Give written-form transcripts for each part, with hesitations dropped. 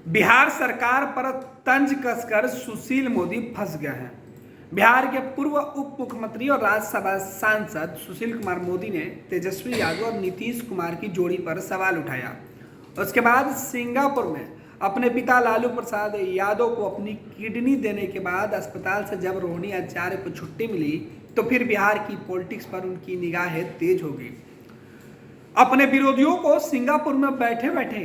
बिहार सरकार पर तंज कसकर सुशील मोदी फंस गए हैं। बिहार के पूर्व उप मुख्यमंत्री और राज्यसभा सांसद सुशील कुमार मोदी ने तेजस्वी यादव और नीतीश कुमार की जोड़ी पर सवाल उठाया। उसके बाद सिंगापुर में अपने पिता लालू प्रसाद यादव को अपनी किडनी देने के बाद अस्पताल से जब रोहिणी आचार्य को छुट्टी मिली तो फिर बिहार की पॉलिटिक्स पर उनकी निगाहें तेज हो गई। अपने विरोधियों को सिंगापुर में बैठे बैठे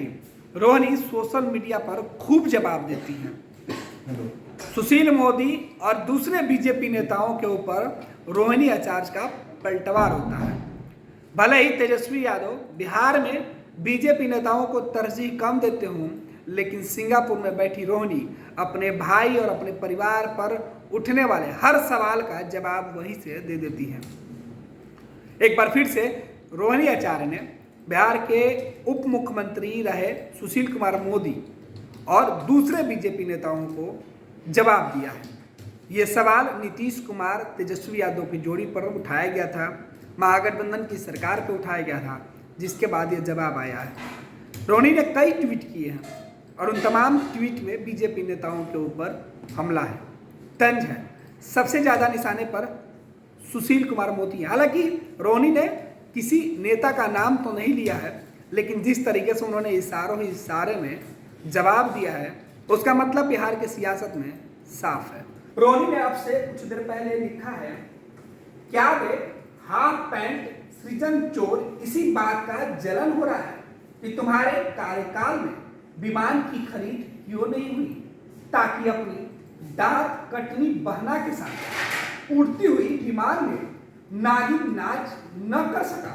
रोहिणी सोशल मीडिया पर खूब जवाब देती हैं। सुशील मोदी और दूसरे बीजेपी नेताओं के ऊपर रोहिणी आचार्य का पलटवार होता है। भले ही तेजस्वी यादव बिहार में बीजेपी नेताओं को तरजीह कम देते हों, लेकिन सिंगापुर में बैठी रोहिणी अपने भाई और अपने परिवार पर उठने वाले हर सवाल का जवाब वहीं से दे देती हैं। एक बार फिर से रोहिणी आचार्य ने बिहार के उप मुख्यमंत्री रहे सुशील कुमार मोदी और दूसरे बीजेपी नेताओं को जवाब दिया है। ये सवाल नीतीश कुमार तेजस्वी यादव की जोड़ी पर उठाया गया था, महागठबंधन की सरकार पर उठाया गया था, जिसके बाद ये जवाब आया है। रोहिणी ने कई ट्वीट किए हैं और उन तमाम ट्वीट में बीजेपी नेताओं के ऊपर हमला है, तंज है। सबसे ज़्यादा निशाने पर सुशील कुमार मोदी हैं। हालांकि रोहिणी ने किसी नेता का नाम तो नहीं लिया है, लेकिन जिस तरीके से उन्होंने इशारे में जवाब दिया है, उसका मतलब बिहार के सियासत में साफ है। रोहिणी ने आपसे कुछ देर पहले लिखा है, क्या वे हाफ पैंट सृजन चोर इसी बात का जलन हो रहा है कि तुम्हारे कार्यकाल में विमान की खरीद क्यों नहीं हुई, ताकि अपनी दांत कटनी बहना के साथ उड़ती हुई विमान में नागिन नाच न कर सका।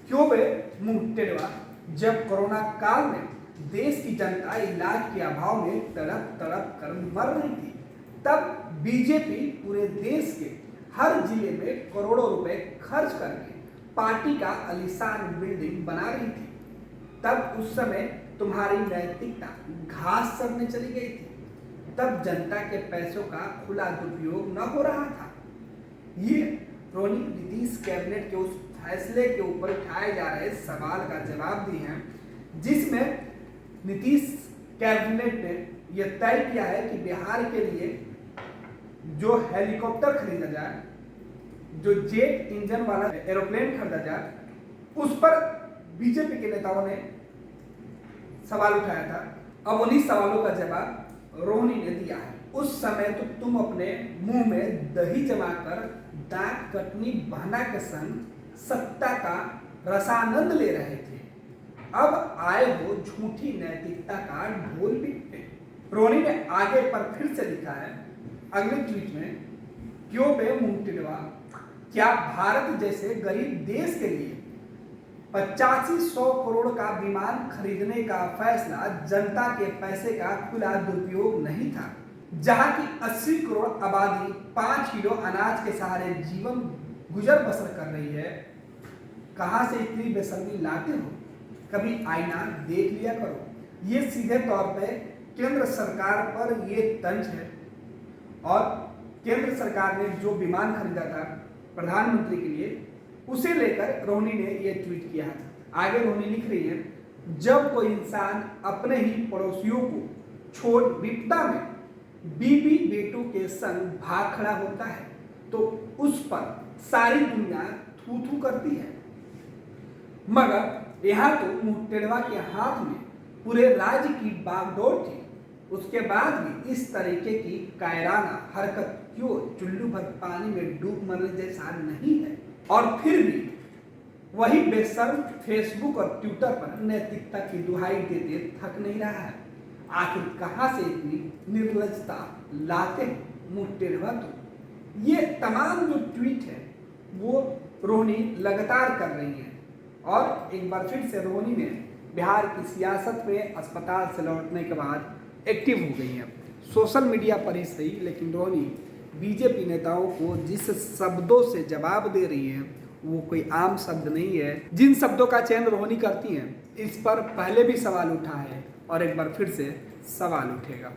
क्यों बे मुंह टेढ़वा, जब कोरोना काल में देश की जनता इलाज के अभाव में तड़प तड़प कर मर रही थी, तब बीजेपी पूरे देश के हर जिले में करोड़ों रुपए खर्च करके पार्टी का आलीशान बिल्डिंग बना रही थी। तब उस समय तुम्हारी नैतिकता घास चरने चली गई थी। तब जनता के पैसों का खुला दुरुपयोग न हो रहा था। ये रोहिणी नीतीश कैबिनेट के उस फैसले के ऊपर उठाए जा रहे सवाल का जवाब दिए हैं, जिसमें नीतीश कैबिनेट ने यह तय किया है कि बिहार के लिए जो हेलीकॉप्टर खरीदा जाए, जो जेट इंजन वाला एरोप्लेन खरीदा जाए, उस पर बीजेपी के नेताओं ने सवाल उठाया था। अब उन्हीं सवालों का जवाब रोहिणी ने दिया है। उस समय तो तुम अपने मुंह में दही जमाकर दांत कटनी बहना के संग सत्ता का रसानंद ले रहे थे। अब आए हो झूठी नैतिकता का ढोल पीटने। रोहिणी ने आगे पर फिर से लिखा है अगले ट्वीट में, क्यों बे मुंह टिलवा, क्या भारत जैसे गरीब देश के लिए 8500 करोड़ का विमान खरीदने का फैसला जनता के पैसे का खुला दुरुपयोग नहीं था, जहां की 80 करोड़ आबादी 5 किलो अनाज के सहारे जीवन गुजर बसर कर रही है। कहां से इतनी बेशर्मी लाते हो? कभी आईना देख लिया करो। ये सीधे तौर पे केंद्र सरकार पर ये तंज है। और केंद्र सरकार ने जो विमान खरीदा था प्रधानमंत्री के लिए, उसे लेकर रोहिणी ने ये ट्वीट किया है। आगे रोहिणी लिख रही है, जब कोई इंसान अपने ही पड़ोसियों को छोड़ विपदा में बीबी बेटों के संग भाग खड़ा होता है तो उस पर सारी दुनिया थू थू करती है। मगर यहाँ तो मुंह टेढ़वा के हाथ में पूरे राज्य की बागडोर थी। उसके बाद भी इस तरीके की कायराना हरकत क्यों चुल्लू भर पानी में डूब मरने जैसा नहीं है। और फिर भी वही बेशर्म फेसबुक और ट्विटर पर नैतिकता की दुहाई देते थक नहीं रहा है। आखिर कहां से इतनी निर्लजता लाते हैं मुंह टेढ़वा? तो ये तमाम जो ट्वीट है वो रोहिणी लगातार कर रही है। और एक बार फिर से रोहिणी ने बिहार की सियासत में अस्पताल से लौटने के बाद एक्टिव हो गई है। सोशल मीडिया पर ही सही, लेकिन रोहिणी बीजेपी नेताओं को जिस शब्दों से जवाब दे रही है वो कोई आम शब्द नहीं है। जिन शब्दों का चयन रोहिणी करती हैं, इस पर पहले भी सवाल उठा है और एक बार फिर से सवाल उठेगा।